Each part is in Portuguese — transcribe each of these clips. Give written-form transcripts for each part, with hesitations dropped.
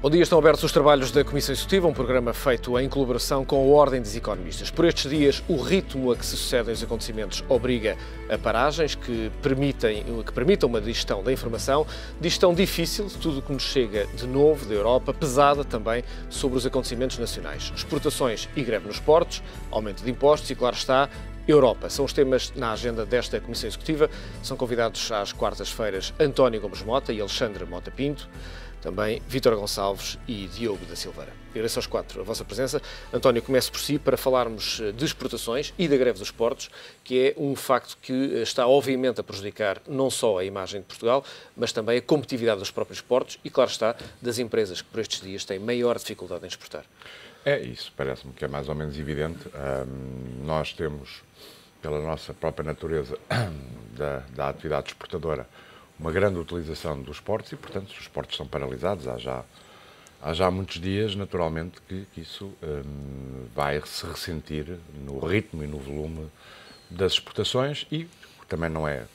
Bom dia, estão abertos os trabalhos da Comissão Executiva, um programa feito em colaboração com a Ordem dos Economistas. Por estes dias, o ritmo a que se sucedem os acontecimentos obriga a paragens que permitam uma digestão da informação, digestão difícil de tudo o que nos chega de novo da Europa, pesada também sobre os acontecimentos nacionais. Exportações e greve nos portos, aumento de impostos e, claro está, Europa. São os temas na agenda desta Comissão Executiva. São convidados às quartas-feiras António Gomes Mota e Alexandre Mota Pinto. Também Vítor Gonçalves e Diogo da Silveira. Agradeço aos quatro a vossa presença. António, comece por si para falarmos de exportações e da greve dos portos, que é um facto que está obviamente a prejudicar não só a imagem de Portugal, mas também a competitividade dos próprios portos e, claro está, das empresas que por estes dias têm maior dificuldade em exportar. É isso, parece-me que é mais ou menos evidente. Nós temos, pela nossa própria natureza da atividade exportadora, uma grande utilização dos portos e, portanto, os portos estão paralisados. Há já muitos dias, naturalmente, que isso vai se ressentir no ritmo e no volume das exportações e também não é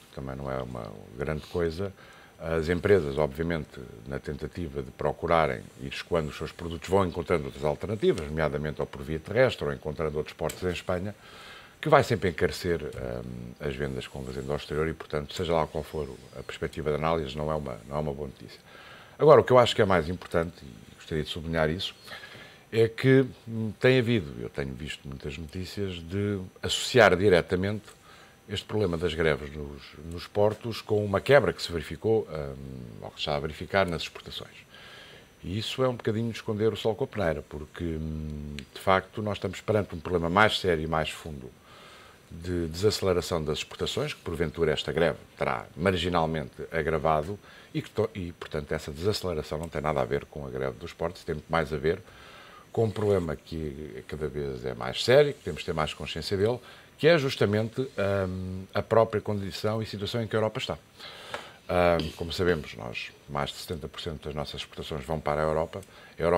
uma grande coisa. As empresas, obviamente, na tentativa de procurarem ir escoando os seus produtos, vão encontrando outras alternativas, nomeadamente ou por via terrestre ou encontrando outros portos em Espanha, que vai sempre encarecer as vendas com venda ao exterior e, portanto, seja lá qual for a perspectiva de análise, não é uma boa notícia. Agora, o que eu acho que é mais importante, e gostaria de sublinhar isso, é que eu tenho visto muitas notícias de associar diretamente este problema das greves nos portos com uma quebra que se verificou, ou que está a verificar nas exportações. E isso é um bocadinho esconder o sol com a peneira, porque, de facto, nós estamos perante um problema mais sério e mais fundo de desaceleração das exportações, que porventura esta greve terá marginalmente agravado e, portanto, essa desaceleração não tem nada a ver com a greve dos portos, tem muito mais a ver com um problema que cada vez é mais sério, que temos de ter mais consciência dele, que é justamente a própria condição e situação em que a Europa está. Como sabemos, mais de 70% das nossas exportações vão para a Europa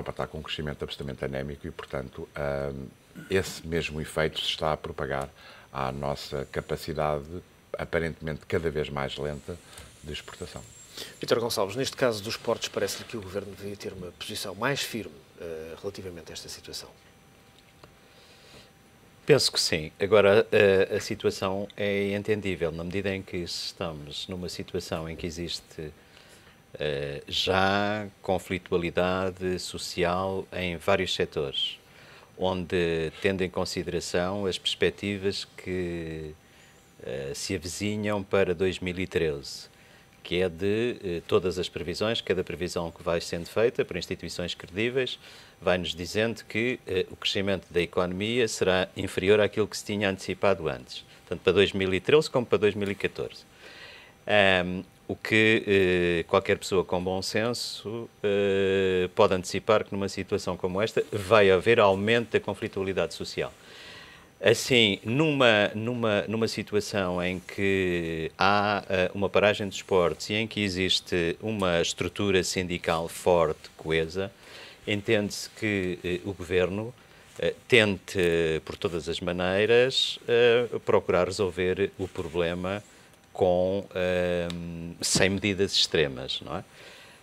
está com um crescimento absolutamente anémico e, portanto, esse mesmo efeito se está a propagar à nossa capacidade, aparentemente cada vez mais lenta, de exportação. Vítor Gonçalves, neste caso dos portos, parece-lhe que o Governo deveria ter uma posição mais firme relativamente a esta situação. Penso que sim. Agora, a situação é entendível, na medida em que estamos numa situação em que existe já conflitualidade social em vários setores, onde, tendo em consideração as perspectivas que se avizinham para 2013, que é de todas as previsões, cada previsão que vai sendo feita por instituições credíveis, vai-nos dizendo que o crescimento da economia será inferior àquilo que se tinha antecipado antes, tanto para 2013 como para 2014. O que qualquer pessoa com bom senso pode antecipar que numa situação como esta vai haver aumento da conflitualidade social. Assim, numa situação em que há uma paragem dos portos e em que existe uma estrutura sindical forte, coesa, entende-se que o Governo tente, por todas as maneiras, procurar resolver o problema sem medidas extremas, não é?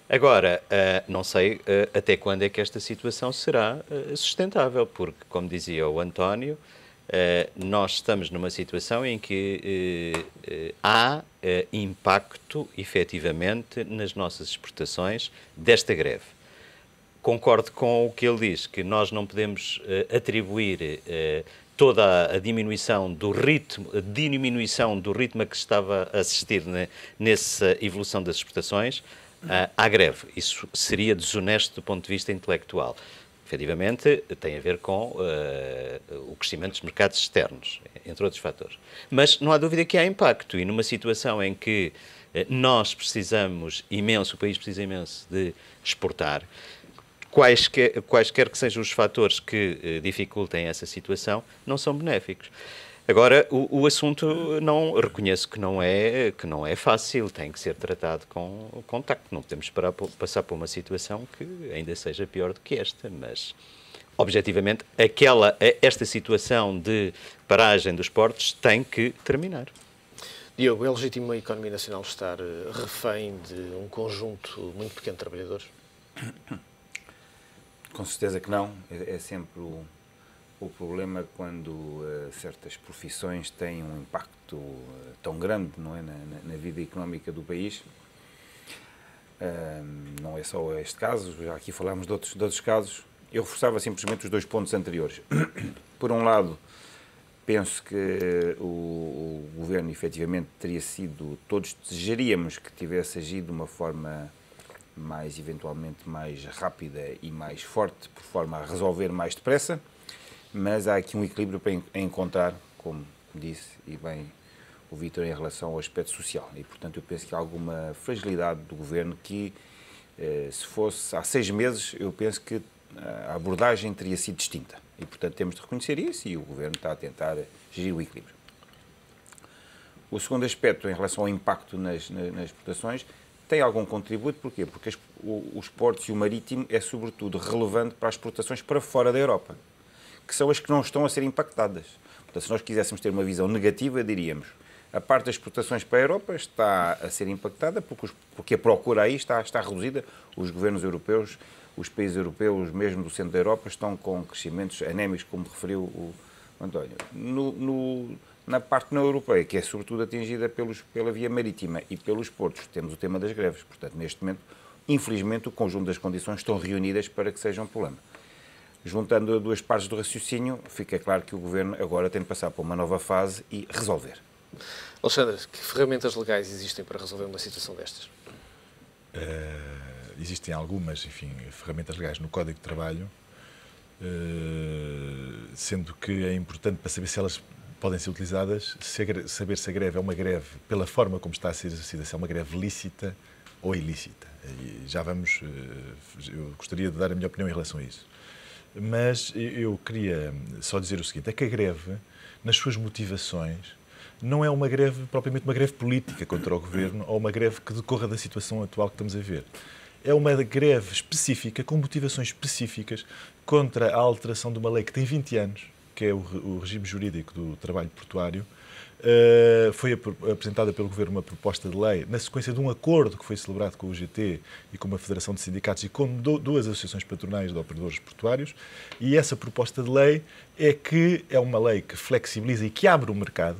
Agora, não sei até quando é que esta situação será sustentável, porque, como dizia o António, nós estamos numa situação em que há impacto, efetivamente, nas nossas exportações desta greve. Concordo com o que ele diz, que nós não podemos atribuir toda a diminuição do ritmo a que se estava a assistir nessa evolução das exportações à greve. Isso seria desonesto do ponto de vista intelectual. Efetivamente, tem a ver com o crescimento dos mercados externos, entre outros fatores. Mas não há dúvida que há impacto, e numa situação em que nós precisamos imenso, o país precisa imenso de exportar, quaisquer que sejam os fatores que dificultem essa situação, não são benéficos. Agora, o assunto reconheço que não é fácil, tem que ser tratado com tacto. Não podemos passar por uma situação que ainda seja pior do que esta, mas, objetivamente, esta situação de paragem dos portos tem que terminar. Diogo, é legítimo a economia nacional estar refém de um conjunto muito pequeno de trabalhadores? Com certeza que não. É sempre o problema quando certas profissões têm um impacto tão grande, não é, na vida económica do país. Não é só este caso, já aqui falámos de outros casos. Eu reforçava simplesmente os 2 pontos anteriores. Por um lado, penso que o Governo efetivamente teria sido, todos desejaríamos que tivesse agido de uma forma eventualmente mais rápida e mais forte, por forma a resolver mais depressa, mas há aqui um equilíbrio para encontrar, como disse e bem o Vítor, em relação ao aspecto social. E, portanto, eu penso que há alguma fragilidade do Governo que, se fosse há 6 meses, eu penso que a abordagem teria sido distinta. E, portanto, temos de reconhecer isso e o Governo está a tentar gerir o equilíbrio. O segundo aspecto, em relação ao impacto nas exportações, tem algum contributo. Porquê? Porque os portos e o marítimo é, sobretudo, relevante para as exportações para fora da Europa, que são as que não estão a ser impactadas. Portanto, se nós quiséssemos ter uma visão negativa, diríamos a parte das exportações para a Europa está a ser impactada porque a procura aí está reduzida. Os governos europeus, os países europeus, mesmo do centro da Europa, estão com crescimentos anémicos, como referiu o António. Na parte não europeia, que é sobretudo atingida pela via marítima e pelos portos, temos o tema das greves. Portanto, neste momento, infelizmente, o conjunto das condições estão reunidas para que seja um problema. Juntando 2 partes do raciocínio, fica claro que o Governo agora tem de passar para uma nova fase e resolver. Alexandre, que ferramentas legais existem para resolver uma situação destas? Existem algumas, enfim, ferramentas legais no Código de Trabalho, sendo que é importante, para saber se elas podem ser utilizadas, saber se a greve é uma greve pela forma como está a ser exercida, se é uma greve lícita ou ilícita. E já vamos, eu gostaria de dar a minha opinião em relação a isso. Mas eu queria só dizer o seguinte, é que a greve, nas suas motivações, não é uma greve, propriamente uma greve política contra o Governo ou uma greve que decorra da situação atual que estamos a ver. É uma greve específica, com motivações específicas, contra a alteração de uma lei que tem 20 anos, que é o regime jurídico do trabalho portuário. Foi apresentada pelo Governo uma proposta de lei na sequência de um acordo que foi celebrado com o UGT e com uma federação de sindicatos e com 2 associações patronais de operadores portuários, e essa proposta de lei é uma lei que flexibiliza e que abre o mercado,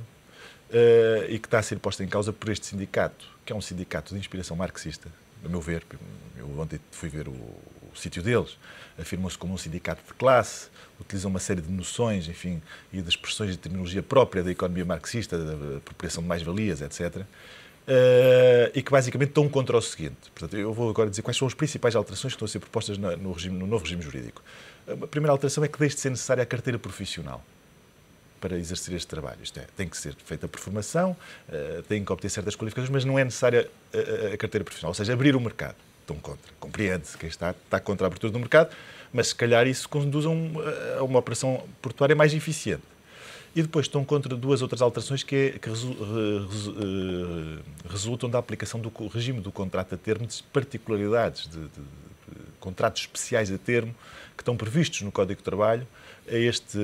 e que está a ser posta em causa por este sindicato, que é um sindicato de inspiração marxista, a meu ver. Eu ontem fui ver o sítio deles, afirmou-se como um sindicato de classe, utilizam uma série de noções, enfim, e de expressões de terminologia própria da economia marxista, da apropriação de mais-valias, etc., e que basicamente estão contra o seguinte. Portanto, eu vou agora dizer quais são as principais alterações que estão a ser propostas no novo regime jurídico. A primeira alteração é que deixe de ser necessária a carteira profissional para exercer este trabalho. Isto é, tem que ser feita por formação, tem que obter certas qualificações, mas não é necessária a carteira profissional, ou seja, abrir o mercado. Estão contra. Compreende-se quem está contra a abertura do mercado, mas se calhar isso conduz a uma operação portuária mais eficiente. E depois estão contra 2 outras alterações que resultam da aplicação do regime do contrato a termo, de particularidades de contratos especiais a termo que estão previstos no Código de Trabalho a este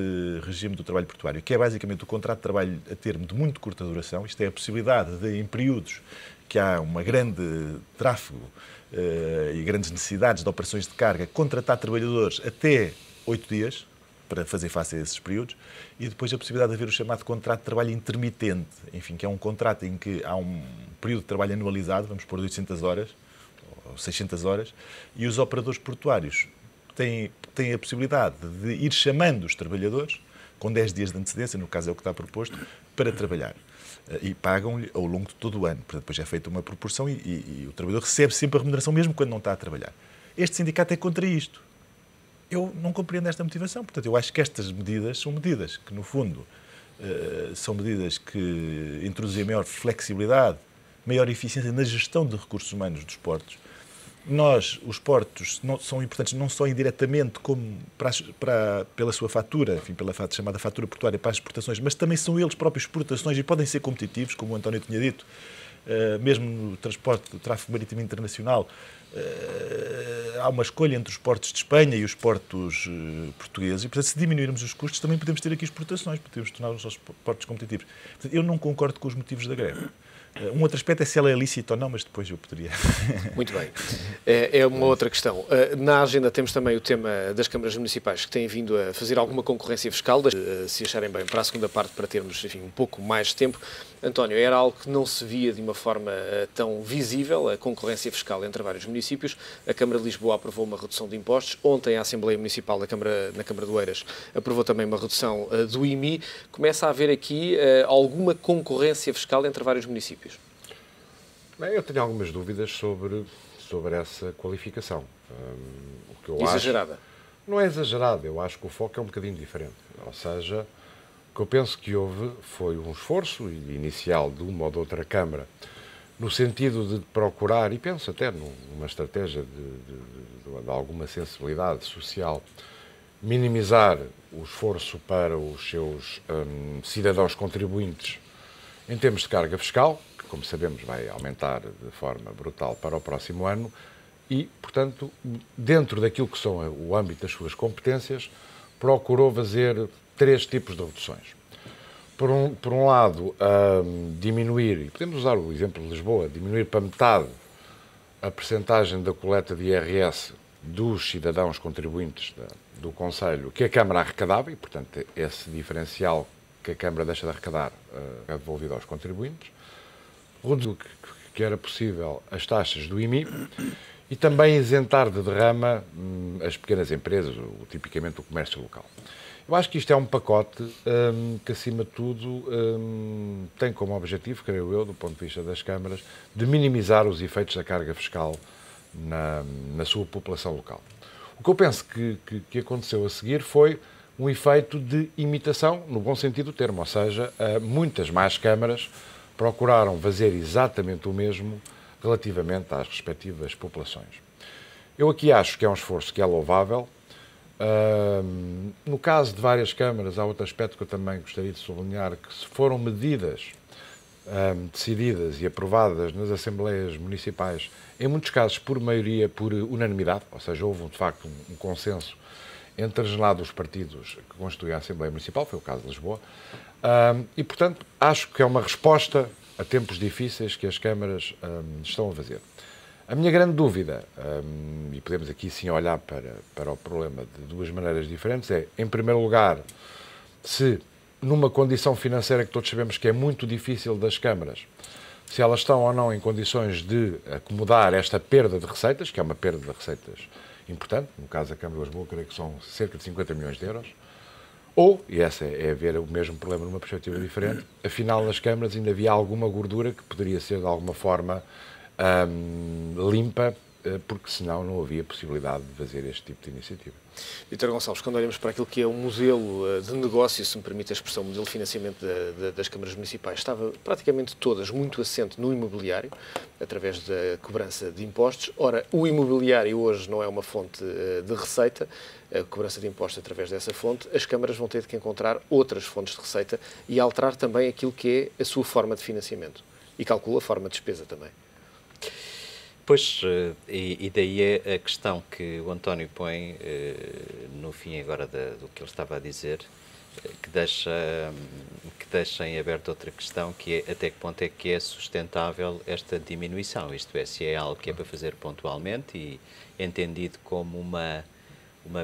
regime do trabalho portuário, que é basicamente o contrato de trabalho a termo de muito curta duração. Isto é a possibilidade de, em períodos que há uma grande tráfego e grandes necessidades de operações de carga, contratar trabalhadores até 8 dias para fazer face a esses períodos, e depois a possibilidade de haver o chamado contrato de trabalho intermitente, enfim, que é um contrato em que há um período de trabalho anualizado, vamos pôr 800 horas, ou 600 horas, e os operadores portuários têm a possibilidade de ir chamando os trabalhadores, com 10 dias de antecedência, no caso é o que está proposto, para trabalhar. E pagam-lhe ao longo de todo o ano. Portanto, depois é feita uma proporção e o trabalhador recebe sempre a remuneração, mesmo quando não está a trabalhar. Este sindicato é contra isto. Eu não compreendo esta motivação. Portanto, eu acho que estas medidas são medidas que, no fundo, são medidas que introduzem maior flexibilidade, maior eficiência na gestão de recursos humanos dos portos. Os portos são importantes não só indiretamente como pela sua fatura, enfim, pela chamada fatura portuária para as exportações, mas também são eles próprios exportações e podem ser competitivos, como o António tinha dito, mesmo no transporte, do tráfego marítimo internacional. há uma escolha entre os portos de Espanha e os portos portugueses e, portanto, se diminuirmos os custos, também podemos ter aqui exportações, podemos tornar os nossos portos competitivos. Portanto, eu não concordo com os motivos da greve. Um outro aspecto é se ela é lícita ou não, mas depois eu poderia... Muito bem. É uma outra questão. Na agenda temos também o tema das câmaras municipais que têm vindo a fazer alguma concorrência fiscal, se acharem bem, para a segunda parte, para termos, enfim, um pouco mais de tempo. António, era algo que não se via de uma forma tão visível, a concorrência fiscal entre vários municípios. A Câmara de Lisboa aprovou uma redução de impostos. Ontem a Assembleia Municipal na Câmara de Oeiras aprovou também uma redução do IMI. Começa a haver aqui alguma concorrência fiscal entre vários municípios? Bem, eu tenho algumas dúvidas sobre essa qualificação. O que eu exagerada? Acho, não é exagerada, eu acho que o foco é um bocadinho diferente. Ou seja, o que eu penso que houve foi um esforço inicial de uma ou de outra Câmara no sentido de procurar, e penso até numa estratégia de alguma sensibilidade social, minimizar o esforço para os seus cidadãos contribuintes em termos de carga fiscal, que, como sabemos, vai aumentar de forma brutal para o próximo ano, e, portanto, dentro daquilo que são o âmbito das suas competências, procurou fazer 3 tipos de reduções. Por um lado, diminuir, e podemos usar o exemplo de Lisboa, diminuir para metade a percentagem da coleta de IRS dos cidadãos contribuintes do Conselho que a Câmara arrecadava, e, portanto, esse diferencial que a Câmara deixa de arrecadar é devolvido aos contribuintes. Reduziu que era possível as taxas do IMI e também isentar de derrama as pequenas empresas, tipicamente o comércio local. Eu acho que isto é um pacote que, acima de tudo, tem como objetivo, creio eu, do ponto de vista das câmaras, de minimizar os efeitos da carga fiscal na sua população local. O que eu penso que aconteceu a seguir foi um efeito de imitação, no bom sentido do termo, ou seja, muitas mais câmaras procuraram fazer exatamente o mesmo relativamente às respectivas populações. Eu aqui acho que é um esforço que é louvável. No caso de várias câmaras, há outro aspecto que eu também gostaria de sublinhar, que se foram medidas decididas e aprovadas nas Assembleias Municipais, em muitos casos por maioria, por unanimidade, ou seja, houve de facto um consenso entre a janela dos partidos que constituem a Assembleia Municipal, foi o caso de Lisboa, e, portanto, acho que é uma resposta a tempos difíceis que as câmaras estão a fazer. A minha grande dúvida, e podemos aqui sim olhar para o problema de 2 maneiras diferentes, é, em primeiro lugar, se numa condição financeira que todos sabemos que é muito difícil das câmaras, se elas estão ou não em condições de acomodar esta perda de receitas, que é uma perda de receitas importante, no caso da Câmara de Lisboa, creio que são cerca de 50 milhões de euros, ou, e essa é ver o mesmo problema numa perspectiva diferente, afinal nas câmaras ainda havia alguma gordura que poderia ser de alguma forma limpa, porque senão não havia possibilidade de fazer este tipo de iniciativa. Vítor Gonçalves, quando olhamos para aquilo que é o modelo de negócio, se me permite a expressão, o modelo de financiamento das câmaras municipais, estava praticamente todas muito assente no imobiliário, através da cobrança de impostos. Ora, o imobiliário hoje não é uma fonte de receita, a cobrança de impostos através dessa fonte, as câmaras vão ter que encontrar outras fontes de receita e alterar também aquilo que é a sua forma de financiamento. E calcula a forma de despesa também. Pois, e daí é a questão que o António põe no fim agora do que ele estava a dizer, que deixa em aberto outra questão, que é até que ponto é que é sustentável esta diminuição, isto é, se é algo que é para fazer pontualmente e entendido como uma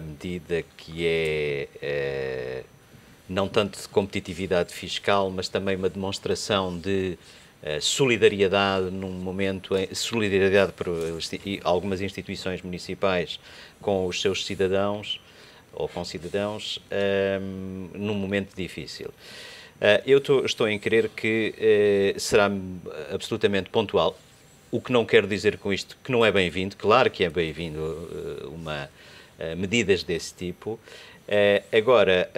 medida que é não tanto de competitividade fiscal, mas também uma demonstração de solidariedade num momento, solidariedade por algumas instituições municipais com os seus cidadãos ou com cidadãos num momento difícil. Eu estou em crer que será absolutamente pontual, o que não quero dizer com isto que não é bem-vindo, claro que é bem-vindo medidas desse tipo. Agora,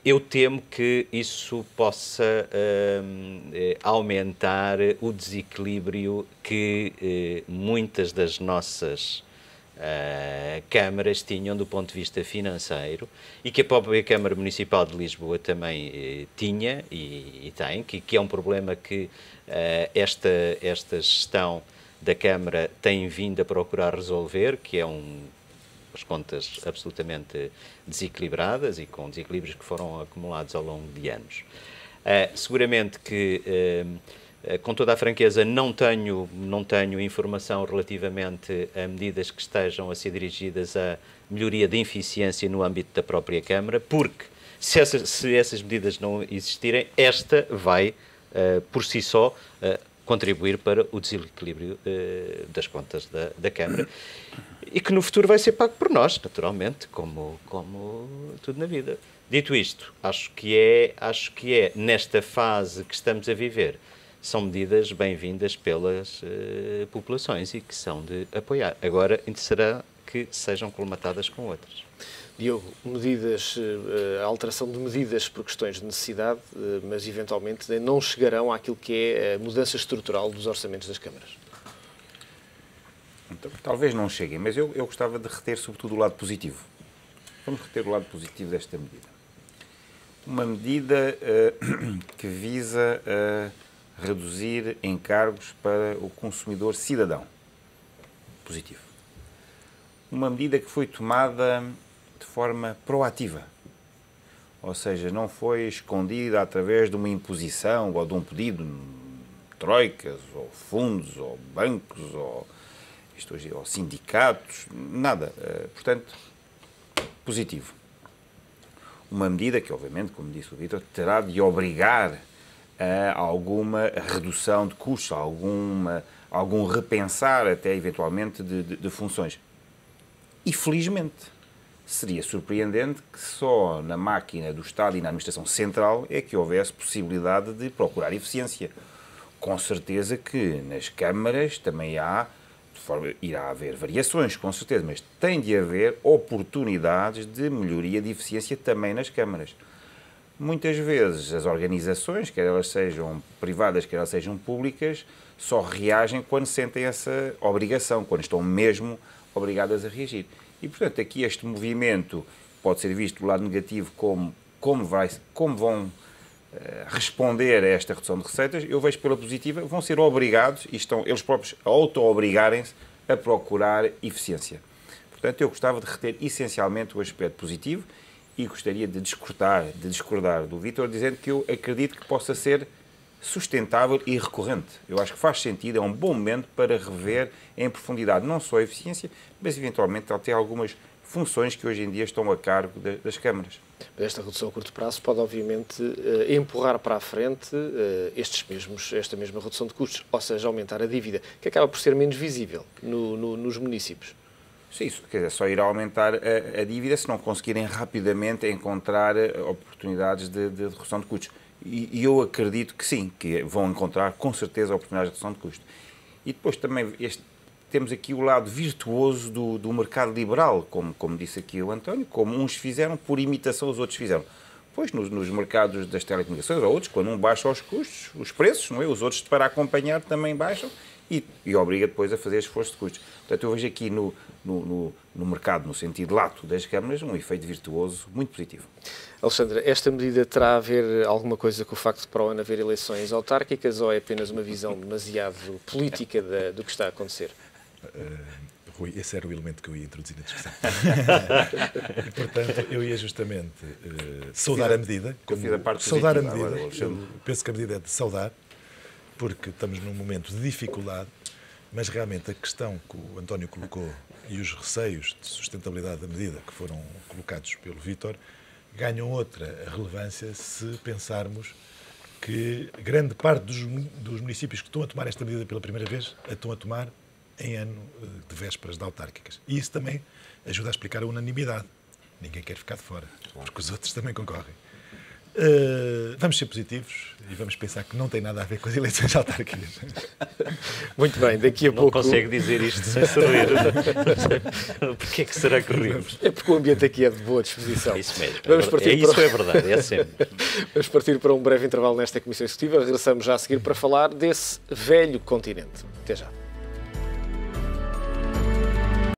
eu temo que isso possa aumentar o desequilíbrio que muitas das nossas câmaras tinham do ponto de vista financeiro e que a própria Câmara Municipal de Lisboa também tinha e tem, que é um problema que esta gestão da Câmara tem vindo a procurar resolver, que é as contas absolutamente desequilibradas e com desequilíbrios que foram acumulados ao longo de anos. Seguramente que, com toda a franqueza, não tenho informação relativamente a medidas que estejam a ser dirigidas à melhoria da eficiência no âmbito da própria Câmara, porque se essas medidas não existirem, esta vai, por si só, contribuir para o desequilíbrio das contas da Câmara e que no futuro vai ser pago por nós, naturalmente, como tudo na vida. Dito isto, acho que é nesta fase que estamos a viver, são medidas bem-vindas pelas populações e que são de apoiar. Agora, interessará que sejam colmatadas com outras. Diogo, a alteração de medidas por questões de necessidade, mas eventualmente não chegarão àquilo que é a mudança estrutural dos orçamentos das câmaras. Então, talvez não cheguem, mas eu gostava de reter sobretudo o lado positivo. Vamos reter o lado positivo desta medida. Uma medida que visa reduzir encargos para o consumidor cidadão. Positivo. Uma medida que foi tomada de forma proativa, ou seja, não foi escondida através de uma imposição ou de um pedido, troicas, ou fundos, ou bancos, ou sindicatos, nada. Portanto, positivo. Uma medida que, obviamente, como disse o Vítor, terá de obrigar a alguma redução de custos, algum repensar até, eventualmente, de funções. E, felizmente, seria surpreendente que só na máquina do Estado e na administração central é que houvesse possibilidade de procurar eficiência. Com certeza que nas câmaras também irá haver variações, com certeza, mas tem de haver oportunidades de melhoria de eficiência também nas câmaras. Muitas vezes as organizações, quer elas sejam privadas, quer elas sejam públicas, só reagem quando sentem essa obrigação, quando estão mesmo obrigadas a reagir. E, portanto, aqui este movimento pode ser visto do lado negativo como vão responder a esta redução de receitas. Eu vejo pela positiva, vão ser obrigados, e estão eles próprios a auto-obrigarem-se a procurar eficiência. Portanto, eu gostava de reter essencialmente o aspecto positivo e gostaria de discordar do Vítor, dizendo que eu acredito que possa ser sustentável e recorrente. Eu acho que faz sentido, é um bom momento para rever em profundidade não só a eficiência, mas eventualmente até algumas funções que hoje em dia estão a cargo das câmaras. Esta redução a curto prazo pode, obviamente, empurrar para a frente esta mesma redução de custos, ou seja, aumentar a dívida, que acaba por ser menos visível nos municípios. Sim, isso quer dizer, só irá aumentar a dívida se não conseguirem rapidamente encontrar oportunidades de redução de custos. E eu acredito que sim, que vão encontrar com certeza oportunidades de redução de custos. E depois também temos aqui o lado virtuoso do mercado liberal, como disse aqui o António, como uns fizeram por imitação, os outros fizeram. Pois nos mercados das telecomunicações ou outros, quando um baixa os custos, os preços, não é? Os outros para acompanhar também baixam e obriga depois a fazer esforço de custos. Portanto, eu vejo aqui no mercado, no sentido lato das câmaras, um efeito virtuoso muito positivo. Alexandra, esta medida terá a ver alguma coisa com o facto de para o ano haver eleições autárquicas ou é apenas uma visão demasiado política do que está a acontecer? Rui, esse era o elemento que eu ia introduzir na discussão. Portanto, eu ia justamente saudar a medida. Saudar a medida. Eu penso que a medida é de saudar, porque estamos num momento de dificuldade, mas realmente a questão que o António colocou e os receios de sustentabilidade da medida que foram colocados pelo Vítor ganham outra relevância se pensarmos que grande parte dos municípios que estão a tomar esta medida pela primeira vez a estão a tomar em ano de vésperas de autárquicas. E isso também ajuda a explicar a unanimidade. Ninguém quer ficar de fora, porque os outros também concorrem. Vamos ser positivos e vamos pensar que não tem nada a ver com as eleições autárquicas. Muito bem, daqui a pouco... Não consegue dizer isto sem sorrir. Porquê é que será que rimos? É porque o ambiente aqui é de boa disposição. Isso mesmo. Isso é verdade, é sempre. Vamos partir para um breve intervalo nesta Comissão Executiva. Regressamos já a seguir para falar desse velho continente. Até já.